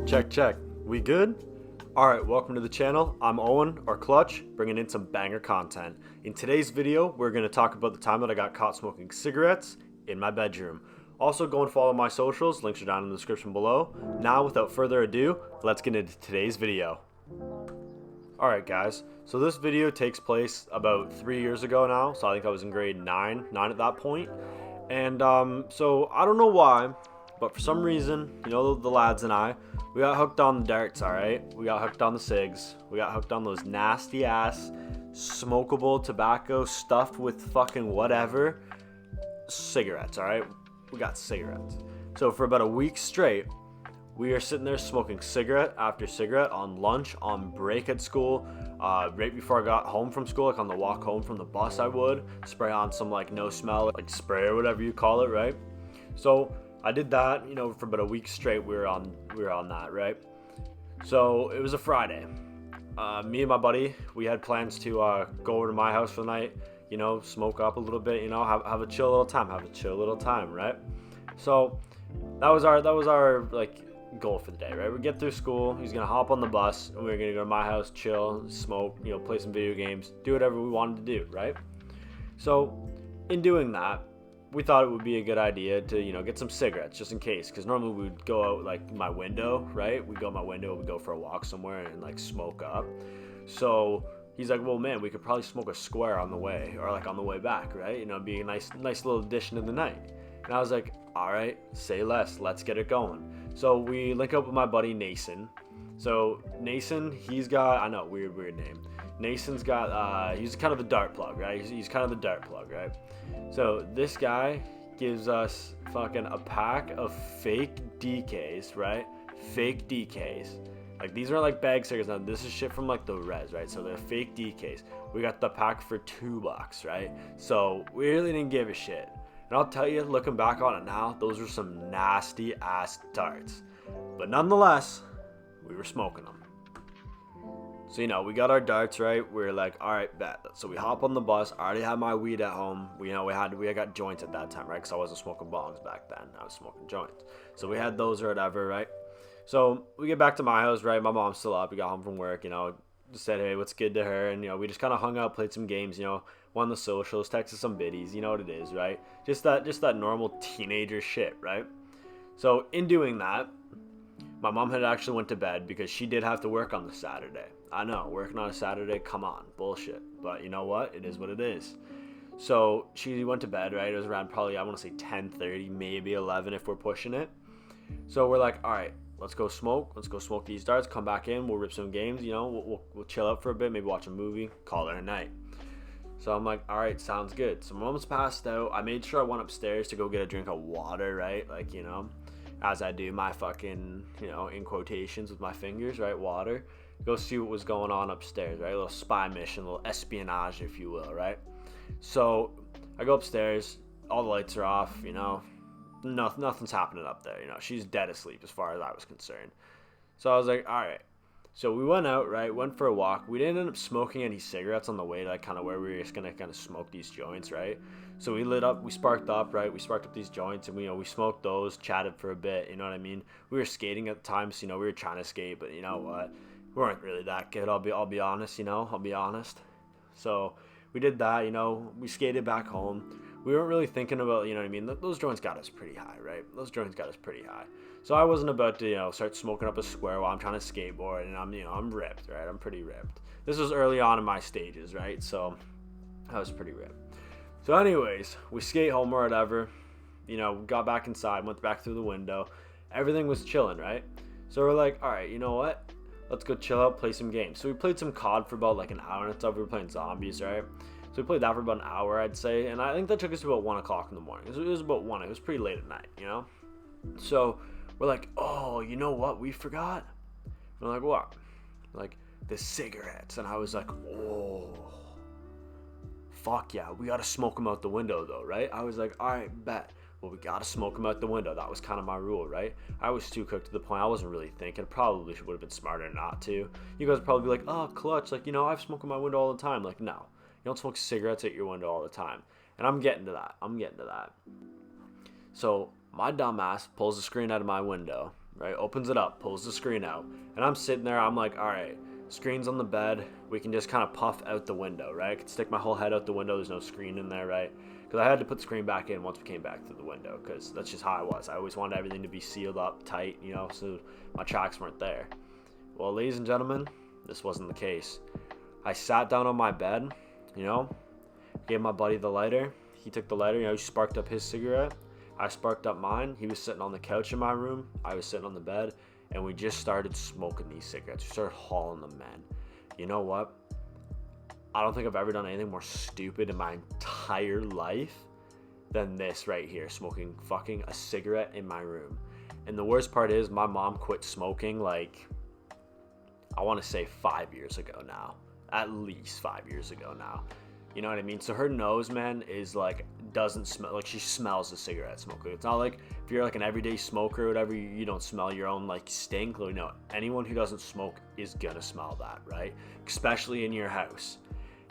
Check, check. We good? Alright, welcome to the channel. I'm Owen, or Clutch, bringing in some banger content. In today's video, we're going to talk about the time that I got caught smoking cigarettes in my bedroom. Also, go and follow my socials. Links are down in the description below. Now, without further ado, let's get into today's video. Alright guys, so this video takes place about 3 years ago now. So I think I was in grade 9 at that point. And so I don't know why, but for some reason, you know, the lads and I, we got hooked on the darts, alright? We got hooked on the cigs. We got hooked on those nasty ass, smokable tobacco stuffed with fucking whatever cigarettes, alright? We got cigarettes. So for about a week straight, we are sitting there smoking cigarette after cigarette on lunch, on break at school, right before I got home from school, like on the walk home from the bus I would, spray on some like no smell, like spray or whatever you call it, right? So I did that, you know, for about a week straight. We were on that, right? So it was a Friday. Me and my buddy, we had plans to go over to my house for the night, you know, smoke up a little bit, you know, have a chill little time, right? So that was our like goal for the day, right? We get through school, he's gonna hop on the bus, and we were gonna go to my house, chill, smoke, you know, play some video games, do whatever we wanted to do, right? So in doing that, we thought it would be a good idea to, you know, get some cigarettes just in case, because normally we would go out like my window, right? We'd go out my window, we'd go for a walk somewhere and like smoke up. So he's like, well, man, we could probably smoke a square on the way, or like on the way back, right? You know, be a nice little addition to the night. And I was like, all right, say less, let's get it going. So we link up with my buddy Nason. So Nason, he's got, I know, weird name. Nason's got, he's kind of the dart plug, right? He's kind of the dart plug, right? So this guy gives us fucking a pack of fake DKs, right? Fake DKs. Like, these are like bag cigarettes. Now, this is shit from like the res, right? So they're fake DKs. We got the pack for $2, right? So we really didn't give a shit. And I'll tell you, looking back on it now, those were some nasty ass darts. But nonetheless, we were smoking them. So, you know, we got our darts, right? We were like, all right, bet. So we hop on the bus. I already had my weed at home. We got joints at that time, right? Because I wasn't smoking bongs back then. I was smoking joints. So we had those or whatever, right? So we get back to my house, right? My mom's still up. We got home from work, you know, just said, hey, what's good to her? And, you know, we just kind of hung out, played some games, you know, won the socials, texted some biddies, you know what it is, right? Just that normal teenager shit, right? So in doing that, my mom had actually went to bed because she did have to work on the Saturday. I know, working on a Saturday, come on, bullshit. But you know what? It is what it is. So she went to bed, right? It was around probably, I want to say 10:30, maybe 11 if we're pushing it. So we're like, all right, let's go smoke these darts, come back in, we'll rip some games, you know, we'll chill out for a bit, maybe watch a movie, call it a night. So I'm like, all right, sounds good. So my mom's passed out. I made sure I went upstairs to go get a drink of water, right? Like, you know, as I do my fucking, you know, in quotations with my fingers, right? Water. Go see what was going on upstairs, right? A little spy mission, a little espionage, if you will, right? So I go upstairs, all the lights are off, you know, nothing's happening up there, you know, she's dead asleep as far as I was concerned. So I was like, all right. So we went out, right? Went for a walk. We didn't end up smoking any cigarettes on the way, like kind of where we were just gonna kind of smoke these joints, right? So we sparked up, right? We sparked up these joints, and we smoked those, chatted for a bit. You know what I mean? We were skating at the time, so you know we were trying to skate, but you know what? We weren't really that good. I'll be honest. You know, I'll be honest. So we did that. You know, we skated back home. We weren't really thinking about, you know what I mean? Those joints got us pretty high, right? Those joints got us pretty high. So I wasn't about to, you know, start smoking up a square while I'm trying to skateboard, and I'm ripped, right? I'm pretty ripped. This was early on in my stages, right? So I was pretty ripped. So anyways, we skate home or whatever, you know, got back inside, went back through the window. Everything was chilling, right? So we're like, all right, you know what? Let's go chill out, play some games. So we played some COD for about like an hour and stuff. We were playing zombies, right? So we played that for about an hour, I'd say. And I think that took us to about 1 o'clock in the morning. It was about 1. It was pretty late at night, you know? So we're like, oh, you know what we forgot? We're like, what? Like, the cigarettes. And I was like, oh, fuck yeah. We got to smoke them out the window, though, right? I was like, all right, bet. Well, we got to smoke them out the window. That was kind of my rule, right? I was too cooked to the point I wasn't really thinking. Probably would have been smarter not to. You guys would probably be like, oh, clutch. Like, you know, I've smoked in my window all the time. Like, no. You don't smoke cigarettes at your window all the time. And I'm getting to that. So My dumbass pulls the screen out of my window, right? Opens it up, pulls the screen out. And I'm sitting there, I'm like, all right, screen's on the bed. We can just kind of puff out the window, right? I could stick my whole head out the window. There's no screen in there, right? Because I had to put the screen back in once we came back through the window, because that's just how I was. I always wanted everything to be sealed up tight, you know, so my tracks weren't there. Well, ladies and gentlemen, this wasn't the case. I sat down on my bed, you know, gave my buddy the lighter. He took the lighter, you know, he sparked up his cigarette. I sparked up mine. He was sitting on the couch in my room. I was sitting on the bed, and we just started smoking these cigarettes. We started hauling them, man. You know what? I don't think I've ever done anything more stupid in my entire life than this right here, smoking fucking a cigarette in my room. And the worst part is my mom quit smoking like, I want to say 5 years ago now. At least 5 years ago now. You know what I mean? So her nose, man, is like, doesn't smell, like she smells the cigarette smoke. It's not like if you're like an everyday smoker or whatever, you don't smell your own like stink. You know, anyone who doesn't smoke is gonna smell that, right? Especially in your house.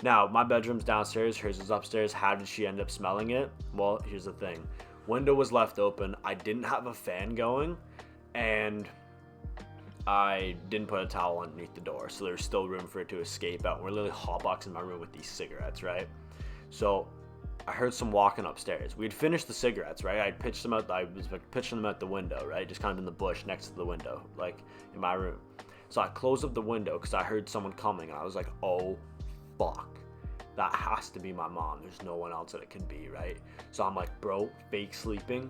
Now, my bedroom's downstairs, hers is upstairs. How did she end up smelling it? Well, here's the thing. Window was left open. I didn't have a fan going, and I didn't put a towel underneath the door, so there's still room for it to escape out. We're literally hotboxing my room with these cigarettes, right? So I heard some walking upstairs. We had finished the cigarettes, right? I pitched them out. I was like pitching them out the window, right? Just kind of in the bush next to the window, like in my room. So I closed up the window because I heard someone coming, and I was like, oh, fuck. That has to be my mom. There's no one else that it can be, right? So I'm like, bro, fake sleeping.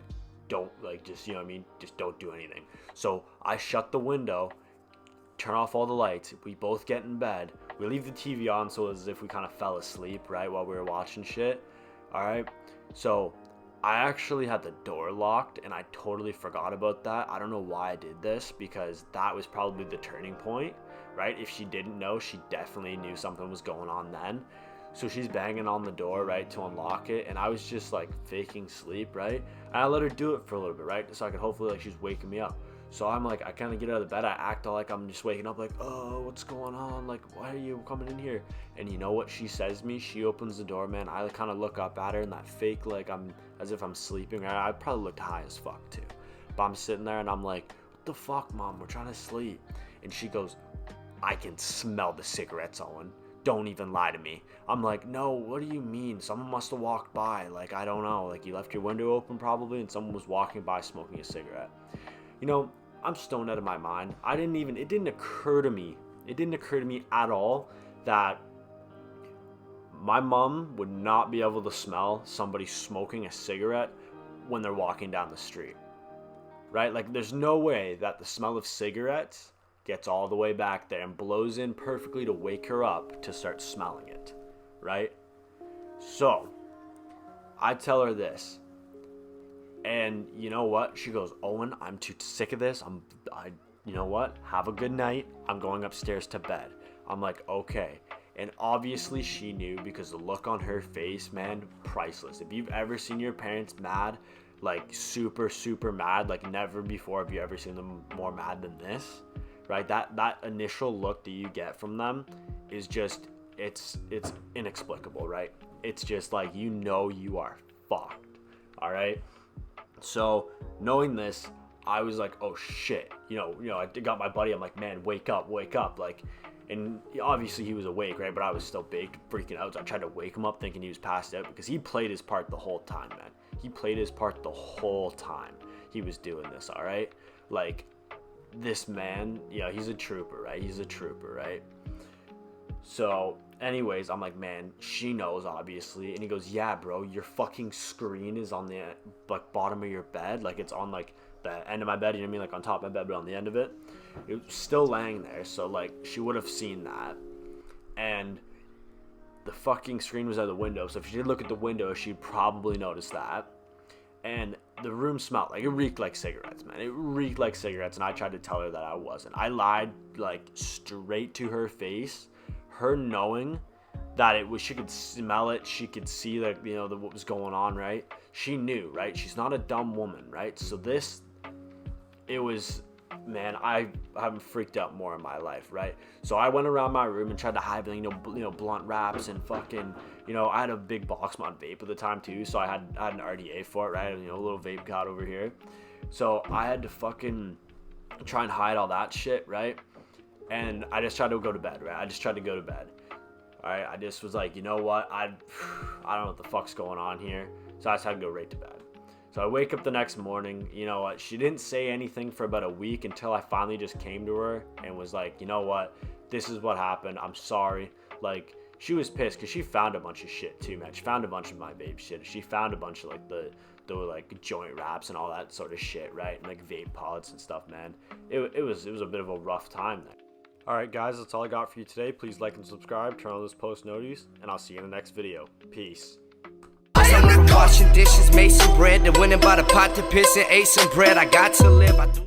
Don't, like, just, you know what I mean? Just don't do anything. So I shut the window, turn off all the lights. We both get in bed. We leave the TV on so as if we kind of fell asleep, right, while we were watching shit. All right. So I actually had the door locked, and I totally forgot about that. I don't know why I did this, because that was probably the turning point, right? If she didn't know, she definitely knew something was going on then. So she's banging on the door, right, to unlock it, and I was just like faking sleep, right? And I let her do it for a little bit, right, so I could hopefully, like, she's waking me up. So I'm like, I kind of get out of the bed, I act like I'm just waking up, like, oh, what's going on? Like, why are you coming in here? And you know what she says to me? She opens the door, man. I kind of look up at her, and that fake, like, I'm as if I'm sleeping. I probably looked high as fuck too, but I'm sitting there and I'm like, what the fuck, mom? We're trying to sleep. And she goes, I can smell the cigarettes, Owen. Don't even lie to me. I'm like, no, what do you mean? Someone must have walked by. Like, I don't know. Like, you left your window open probably, and someone was walking by smoking a cigarette. You know, I'm stoned out of my mind. It didn't occur to me at all that my mom would not be able to smell somebody smoking a cigarette when they're walking down the street. Right? Like, there's no way that the smell of cigarettes gets all the way back there and blows in perfectly to wake her up to start smelling it, right? So I tell her this, and you know what? She goes, Owen, I'm too sick of this. You know what? Have a good night. I'm going upstairs to bed. I'm like, okay. And obviously she knew, because the look on her face, man, priceless. If you've ever seen your parents mad, like super, super mad, like never before have you ever seen them more mad than this. Right, that initial look that you get from them is just, it's inexplicable, right? It's just like, you know, you are fucked. All right. So knowing this, I was like, oh shit, you know, I got my buddy. I'm like, man, wake up, like, and obviously he was awake, right? But I was still baked, freaking out. So I tried to wake him up, thinking he was passed out, because he played his part the whole time, man. He played his part the whole time he was doing this. All right, like. This man, you know, he's a trooper, right? So anyways, I'm like, man, she knows, obviously. And he goes, yeah, bro, your fucking screen is on the like bottom of your bed, like it's on like the end of my bed, you know what I mean, like on top of my bed, but on the end of it was still laying there. So like she would have seen that, and the fucking screen was out the window. So if she did look at the window, she'd probably notice that. And the room smelled like, it reeked like cigarettes, man. It reeked like cigarettes, and I tried to tell her that I wasn't. I lied, like, straight to her face. Her knowing that it was, she could smell it, she could see, like, you know, what was going on, right? She knew, right? She's not a dumb woman, right? So this, it was man, I haven't freaked out more in my life, right? So I went around my room and tried to hide, blunt wraps and fucking, I had a big box mod vape at the time too, so I had an RDA for it, right? A little vape cot over here. So I had to fucking try and hide all that shit, right? And I just tried to go to bed, right? I just tried to go to bed. All right, I just was like, you know what? I don't know what the fuck's going on here. So I just had to go right to bed. So I wake up the next morning, you know what? She didn't say anything for about a week until I finally just came to her and was like, you know what? This is what happened. I'm sorry. Like, she was pissed because she found a bunch of shit too, man. She found a bunch of my vape shit. She found a bunch of like the like joint wraps and all that sort of shit, right? And like vape pods and stuff, man. It was a bit of a rough time there. Alright guys, that's all I got for you today. Please like and subscribe, turn on those post notices, and I'll see you in the next video. Peace. Washing dishes, made some bread, then went and bought a pot to piss and ate some bread. I got to live.